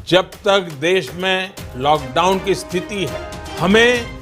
जब तक देश में लॉकडाउन की स्थिति है, हमें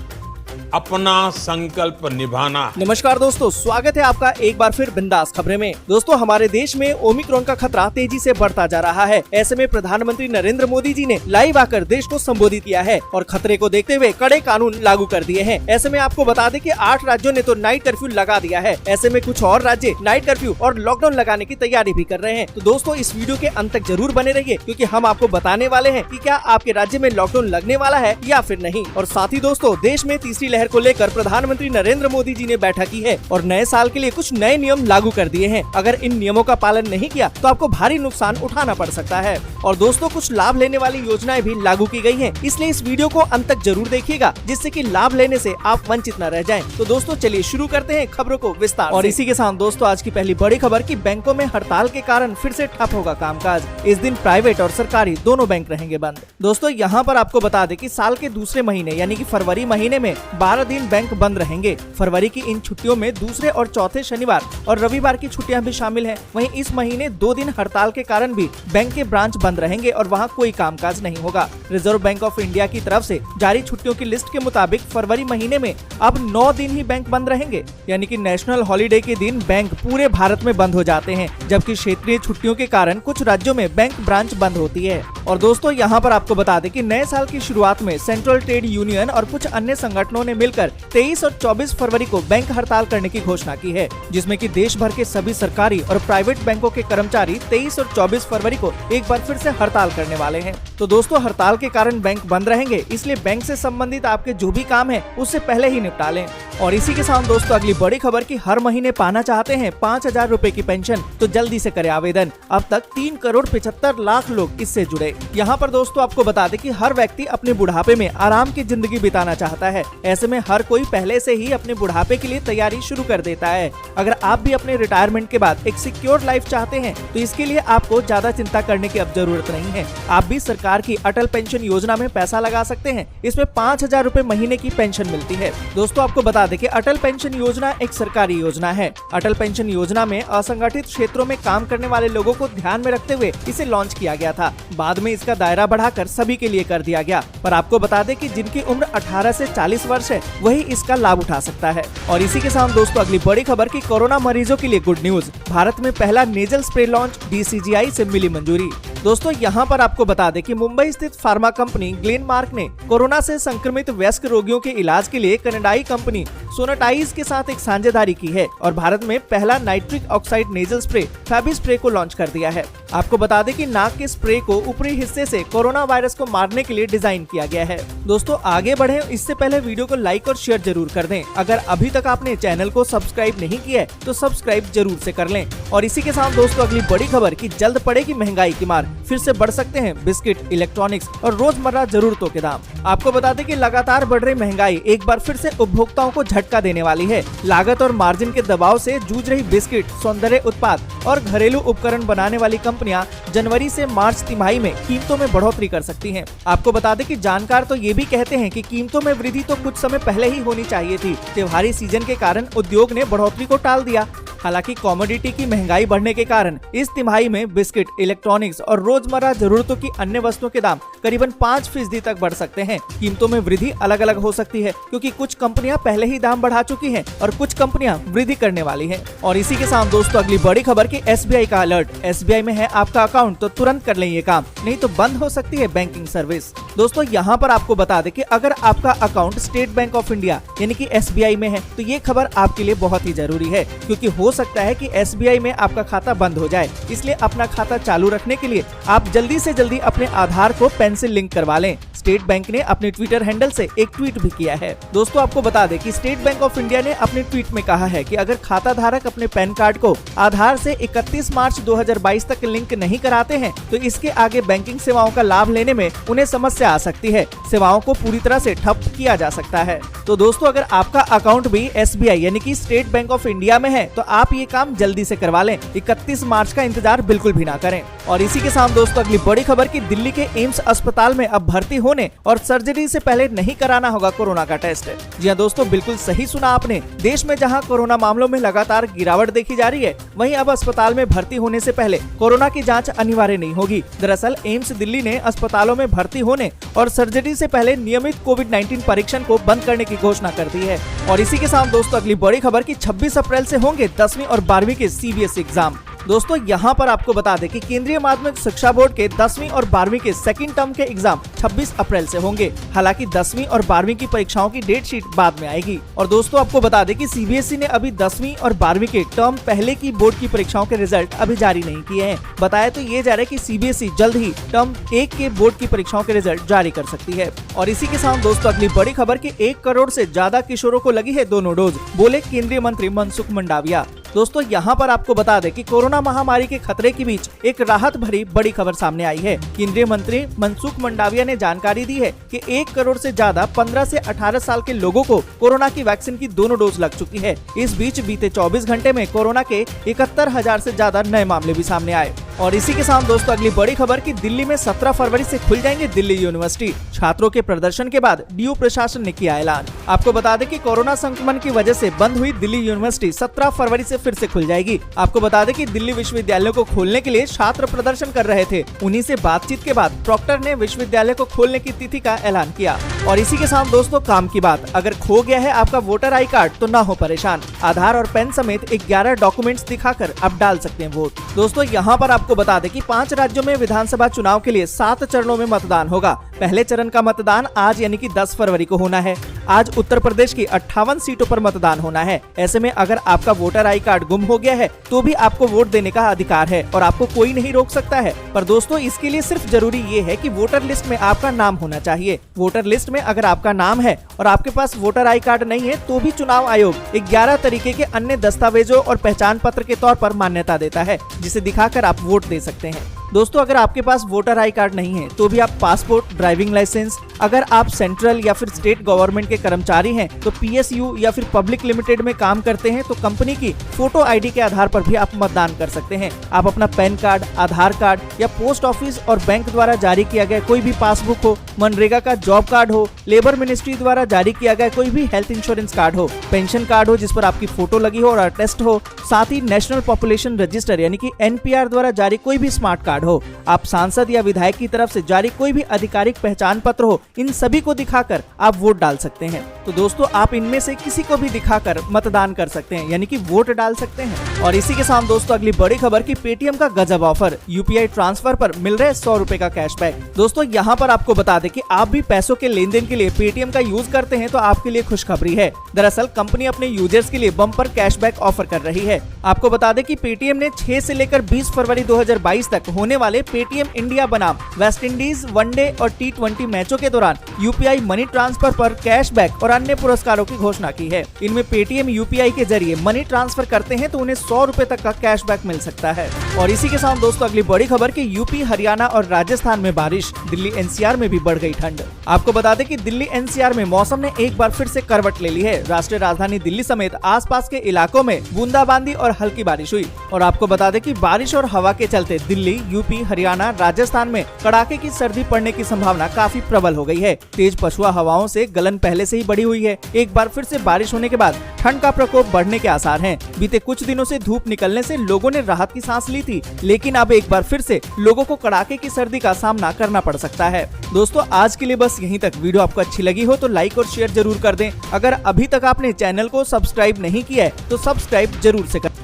अपना संकल्प निभाना है। नमस्कार दोस्तों, स्वागत है आपका एक बार फिर बिंदास खबरें में। दोस्तों, हमारे देश में ओमिक्रॉन का खतरा तेजी से बढ़ता जा रहा है। ऐसे में प्रधानमंत्री नरेंद्र मोदी जी ने लाइव आकर देश को संबोधित किया है और खतरे को देखते हुए कड़े कानून लागू कर दिए हैं। ऐसे में आपको बता दें कि 8 राज्यों ने तो नाइट कर्फ्यू लगा दिया है। ऐसे में कुछ और राज्य नाइट कर्फ्यू और लॉकडाउन लगाने की तैयारी भी कर रहे हैं। तो दोस्तों, इस वीडियो के अंत तक जरूर बने रहिए, क्योंकि हम आपको बताने वाले हैं कि क्या आपके राज्य में लॉकडाउन लगने वाला है या फिर नहीं। और साथ ही दोस्तों, देश में तीसरी लहर को लेकर प्रधानमंत्री नरेंद्र मोदी जी ने बैठक की है और नए साल के लिए कुछ नए नियम लागू कर दिए हैं। अगर इन नियमों का पालन नहीं किया तो आपको भारी नुकसान उठाना पड़ सकता है। और दोस्तों, कुछ लाभ लेने वाली योजनाएं भी लागू की गई हैं, इसलिए इस वीडियो को अंत तक जरूर देखिएगा, जिससे कि लाभ लेने से आप वंचित न रह जाएं। तो दोस्तों, चलिए शुरू करते हैं खबरों को विस्तार और इसी के साथ दोस्तों, आज की पहली बड़ी खबर कि बैंकों में हड़ताल के कारण फिर से ठप होगा कामकाज। इस दिन प्राइवेट और सरकारी दोनों बैंक रहेंगे बंद। दोस्तों, यहाँ पर आपको बता दें कि साल के दूसरे महीने यानी कि फरवरी महीने में 12 दिन बैंक बंद रहेंगे। फरवरी की इन छुट्टियों में दूसरे और चौथे शनिवार और रविवार की छुट्टियां भी शामिल हैं। वहीं इस महीने 2 दिन हड़ताल के कारण भी बैंक के ब्रांच बंद रहेंगे और वहां कोई कामकाज नहीं होगा। रिजर्व बैंक ऑफ इंडिया की तरफ से जारी छुट्टियों की लिस्ट के मुताबिक फरवरी महीने में अब 9 दिन ही बैंक बंद रहेंगे, यानी कि नेशनल हॉलीडे के दिन बैंक पूरे भारत में बंद हो जाते हैं, जबकि क्षेत्रीय छुट्टियों के कारण कुछ राज्यों में बैंक ब्रांच बंद होती है। और दोस्तों, यहाँ पर आपको बता दें कि नए साल की शुरुआत में सेंट्रल ट्रेड यूनियन और कुछ अन्य संगठनों ने मिलकर 23 और 24 फरवरी को बैंक हड़ताल करने की घोषणा की है, जिसमें कि देश भर के सभी सरकारी और प्राइवेट बैंकों के कर्मचारी 23 और 24 फरवरी को एक बार फिर से हड़ताल करने वाले हैं। तो दोस्तों, हड़ताल के कारण बैंक बंद रहेंगे, इसलिए बैंक से संबंधित आपके जो भी काम है उससे पहले ही निपटा लें। और इसी के साथ दोस्तों, अगली बड़ी खबर कि हर महीने पाना चाहते हैं 5,000 रूपए की पेंशन, तो जल्दी से करें आवेदन। अब तक 3 करोड़ 75 लाख लोग इससे जुड़े। यहाँ पर दोस्तों, आपको बता दें कि हर व्यक्ति अपने बुढ़ापे में आराम की जिंदगी बिताना चाहता है। ऐसे में हर कोई पहले से ही अपने बुढ़ापे के लिए तैयारी शुरू कर देता है। अगर आप भी अपने रिटायरमेंट के बाद एक सिक्योर लाइफ चाहते हैं, तो इसके लिए आपको ज्यादा चिंता करने की अब जरूरत नहीं है। आप भी सरकार की अटल पेंशन योजना में पैसा लगा सकते हैं। इसमें 5,000 रूपए महीने की पेंशन मिलती है। दोस्तों, आपको बता दें कि अटल पेंशन योजना एक सरकारी योजना है। अटल पेंशन योजना में असंगठित क्षेत्रों में काम करने वाले लोगों को ध्यान में रखते हुए इसे लॉन्च किया गया था। बाद में इसका दायरा बढ़ाकर सभी के लिए कर दिया गया। पर आपको बता दें कि जिनकी उम्र 18 से 40 वर्ष है, वही इसका लाभ उठा सकता है। और इसी के साथ दोस्तों, अगली बड़ी खबर की कोरोना मरीजों के लिए गुड न्यूज। भारत में पहला नेजल स्प्रे लॉन्च, DCGI से मिली मंजूरी। दोस्तों, यहाँ पर आपको बता दें कि मुंबई स्थित फार्मा कंपनी ग्लेनमार्क ने कोरोना से संक्रमित वयस्क रोगियों के इलाज के लिए कनाडाई कंपनी सोनाटाइज के साथ एक साझेदारी की है और भारत में पहला nitric oxide nasal spray Fabi spray को लॉन्च कर दिया है। आपको बता दें कि नाक के स्प्रे को ऊपरी हिस्से से कोरोना वायरस को मारने के लिए डिजाइन किया गया है। दोस्तों, आगे बढ़े इससे पहले वीडियो को लाइक और शेयर जरूर कर दें। अगर अभी तक आपने चैनल को सब्सक्राइब नहीं किया है तो सब्सक्राइब जरूर से कर लें। और इसी के साथ दोस्तों, अगली बड़ी खबर कि जल्द पड़ेगी महंगाई की मार, फिर से बढ़ सकते हैं बिस्किट, इलेक्ट्रॉनिक्स और रोजमर्रा जरूरतों के दाम। आपको बता दें कि लगातार बढ़ रही महंगाई एक बार फिर से उपभोक्ताओं को झटका देने वाली है। लागत और मार्जिन के दबाव से जूझ रही बिस्किट, सौंदर्य उत्पाद और घरेलू उपकरण बनाने वाली कंपनियां जनवरी से मार्च तिमाही में कीमतों में बढ़ोतरी कर सकती हैं। आपको बता दें कि जानकार तो ये भी कहते हैं कि कीमतों में वृद्धि तो कुछ समय पहले ही होनी चाहिए थी। त्योहारी सीजन के कारण उद्योग ने बढ़ोतरी को टाल दिया। हालांकि कमोडिटी की महंगाई बढ़ने के कारण इस तिमाही में बिस्किट, इलेक्ट्रॉनिक्स और रोजमर्रा जरूरतों की अन्य वस्तुओं के दाम करीबन 5% तक बढ़ सकते हैं। कीमतों में वृद्धि अलग अलग हो सकती है, क्योंकि कुछ कंपनियां पहले ही दाम बढ़ा चुकी हैं और कुछ कंपनियां वृद्धि करने वाली हैं। और इसी के साथ दोस्तों, अगली बड़ी खबर की SBI का अलर्ट। SBI में है आपका अकाउंट तो तुरंत कर लें ये काम, नहीं तो बंद हो सकती है बैंकिंग सर्विस। दोस्तों, यहाँ पर आपको बता दें कि अगर आपका account state bank of India यानी कि SBI में है, तो ये खबर आपके लिए बहुत ही जरूरी है, क्योंकि हो सकता है कि SBI में आपका खाता बंद हो जाए। इसलिए अपना खाता चालू रखने के लिए आप जल्दी से जल्दी अपने आधार को पैन से लिंक करवा लें। स्टेट बैंक ने अपने ट्विटर हैंडल से एक ट्वीट भी किया है। दोस्तों, आपको बता दें कि स्टेट बैंक ऑफ इंडिया ने अपने ट्वीट में कहा है कि अगर खाता धारक अपने पैन कार्ड को आधार से 31 मार्च 2022 तक लिंक नहीं कराते हैं, तो इसके आगे बैंकिंग सेवाओं का लाभ लेने में उन्हें समस्या आ सकती है। सेवाओं को पूरी तरह से ठप किया जा सकता है। तो दोस्तों, अगर आपका अकाउंट भी SBI यानी कि स्टेट बैंक ऑफ इंडिया में है, तो आप ये काम जल्दी से करवा लें। 31 मार्च का इंतजार बिल्कुल भी ना करें। और इसी के साथ दोस्तों, अगली बड़ी खबर की दिल्ली के एम्स अस्पताल में अब भर्ती होने और सर्जरी से पहले नहीं कराना होगा कोरोना का टेस्ट। जी हाँ दोस्तों, बिल्कुल सही सुना आपने। देश में जहां कोरोना मामलों में लगातार गिरावट देखी जा रही है, वहीं अब अस्पताल में भर्ती होने से पहले कोरोना की जांच अनिवार्य नहीं होगी। दरअसल एम्स दिल्ली ने अस्पतालों में भर्ती होने और सर्जरी से पहले नियमित कोविड-19 परीक्षण को बंद करने की घोषणा कर दी है। और इसी के साथ दोस्तों अगली बड़ी खबर की 26 अप्रैल से होंगे 10वीं और 12वीं के सीबीएसई एग्जाम। दोस्तों यहाँ पर आपको बता दें कि केंद्रीय माध्यमिक शिक्षा बोर्ड के 10वीं और 12वीं के सेकंड टर्म के एग्जाम 26 अप्रैल से होंगे। हालांकि 10वीं और 12वीं की परीक्षाओं की डेट शीट बाद में आएगी। और दोस्तों आपको बता दें कि सीबीएसई ने अभी 10वीं और 12वीं के टर्म पहले की बोर्ड की परीक्षाओं के रिजल्ट अभी जारी नहीं किए हैं। बताया तो ये जा रहा है कि सीबीएसई जल्द ही टर्म 1 के बोर्ड की परीक्षाओं के रिजल्ट जारी कर सकती है। और इसी के साथ दोस्तों अगली बड़ी खबर की 1 करोड़ से ज्यादा किशोरों को लगी है दोनों डोज, बोले केंद्रीय मंत्री मनसुख मंडाविया। दोस्तों यहाँ पर आपको बता दें कि कोरोना महामारी के खतरे के बीच एक राहत भरी बड़ी खबर सामने आई है। केंद्रीय मंत्री मनसुख मंडाविया ने जानकारी दी है कि 1 करोड़ से ज्यादा 15 से 18 साल के लोगों को कोरोना की वैक्सीन की दोनों डोज लग चुकी है। इस बीच बीते 24 घंटे में कोरोना के 71,000 से ज्यादा नए मामले भी सामने आए। और इसी के साथ दोस्तों अगली बड़ी खबर कि दिल्ली में 17 फरवरी से खुल जाएंगे दिल्ली यूनिवर्सिटी। छात्रों के प्रदर्शन के बाद डीयू प्रशासन ने किया ऐलान। आपको बता दें कि कोरोना संक्रमण की वजह से बंद हुई दिल्ली यूनिवर्सिटी 17 फरवरी से फिर से खुल जाएगी। आपको बता दें कि दिल्ली विश्वविद्यालयों को खोलने के लिए छात्र प्रदर्शन कर रहे थे। उन्हीं से बातचीत के बाद प्रॉक्टर ने विश्वविद्यालय को खोलने की तिथि का ऐलान किया। और इसी के साथ दोस्तों काम की बात, अगर खो गया है आपका वोटर आई कार्ड तो ना हो परेशान। आधार और पैन समेत 11 डॉक्यूमेंट्स दिखाकर आप डाल सकते हैं वोट। दोस्तों यहाँ पर आपको बता दें कि 5 राज्यों में विधानसभा चुनाव के लिए 7 चरणों में मतदान होगा। पहले चरण का मतदान आज यानी कि 10 फरवरी को होना है। आज उत्तर प्रदेश की 58 सीटों पर मतदान होना है। ऐसे में अगर आपका वोटर आई कार्ड गुम हो गया है तो भी आपको वोट देने का अधिकार है और आपको कोई नहीं रोक सकता है। पर दोस्तों इसके लिए सिर्फ जरूरी ये है कि वोटर लिस्ट में आपका नाम होना चाहिए। वोटर लिस्ट में अगर आपका नाम है और आपके पास वोटर आई कार्ड नहीं है तो भी चुनाव आयोग 11 तरीके के अन्य दस्तावेजों और पहचान पत्र के तौर पर मान्यता देता है, जिसे दिखाकर आप वोट दे सकते हैं। दोस्तों अगर आपके पास वोटर आई कार्ड नहीं है तो भी आप पासपोर्ट, ड्राइविंग लाइसेंस, अगर आप सेंट्रल या फिर स्टेट गवर्नमेंट के कर्मचारी हैं तो पीएसयू या फिर पब्लिक लिमिटेड में काम करते हैं तो कंपनी की फोटो आईडी के आधार पर भी आप मतदान कर सकते हैं। आप अपना पैन कार्ड, आधार कार्ड या पोस्ट ऑफिस और बैंक द्वारा जारी किया गया कोई भी पासबुक हो, मनरेगा का जॉब कार्ड हो, लेबर मिनिस्ट्री द्वारा जारी किया गया कोई भी हेल्थ इंश्योरेंस कार्ड हो, पेंशन कार्ड हो जिस पर आपकी फोटो लगी हो और अटेस्ट हो, साथ ही नेशनल पॉपुलेशन रजिस्टर यानी कि एनपीआर द्वारा जारी कोई भी स्मार्ट कार्ड हो, आप सांसद या विधायक की तरफ से जारी कोई भी आधिकारिक पहचान पत्र हो, इन सभी को दिखाकर आप वोट डाल सकते हैं। तो दोस्तों आप इनमें से किसी को भी दिखाकर मतदान कर सकते हैं यानी कि वोट डाल सकते हैं। और इसी के साथ दोस्तों अगली बड़ी खबर की पेटीएम का गजब ऑफर, यूपीआई ट्रांसफर पर मिल रहे 100 रुपए का कैशबैक। दोस्तों यहाँ पर आपको बता दें कि आप भी पैसों के लेन देन के लिए पेटीएम का यूज करते हैं तो आपके लिए खुशखबरी है। दरअसल कंपनी अपने यूजर्स के लिए बम्पर कैशबैक ऑफर कर रही है। आपको बता दें कि पेटीएम ने 6 से लेकर 20 फरवरी 2022 तक होने वाले पेटीएम इंडिया बनाम वेस्ट इंडीज वनडे और T20 मैचों के दौरान यूपीआई मनी ट्रांसफर पर कैशबैक और अन्य पुरस्कारों की घोषणा की है। इनमें पेटीएम यूपीआई के जरिए मनी ट्रांसफर करते हैं तो उन्हें 100 रुपए तक का कैशबैक मिल सकता है। और इसी के साथ दोस्तों अगली बड़ी खबर की यूपी, हरियाणा और राजस्थान में बारिश, दिल्ली एनसीआर में भी बढ़ गई ठंड। आपको बता दें कि दिल्ली एनसीआर में मौसम ने एक बार फिर से करवट ले ली है। राष्ट्रीय राजधानी दिल्ली समेत आसपास के इलाकों में बूंदाबांदी और हल्की बारिश हुई। और आपको बता दें कि बारिश और हवा के चलते दिल्ली, यूपी, हरियाणा, राजस्थान में कड़ाके की सर्दी पड़ने की संभावना काफी प्रबल हो गई है। तेज पछुआ हवाओं से गलन पहले से ही बढ़ी हुई है। एक बार फिर से बारिश होने के बाद ठंड का प्रकोप बढ़ने के आसार हैं। बीते कुछ दिनों से धूप निकलने से लोगों ने राहत की सांस ली थी, लेकिन अब एक बार फिर से लोगों को कड़ाके की सर्दी का सामना करना पड़ सकता है। दोस्तों आज के लिए बस यहीं तक। वीडियो आपको अच्छी लगी हो तो लाइक और शेयर जरूर कर दें। अगर अभी तक आपने चैनल को सब्सक्राइब नहीं किया है तो सब्सक्राइब जरूर से कर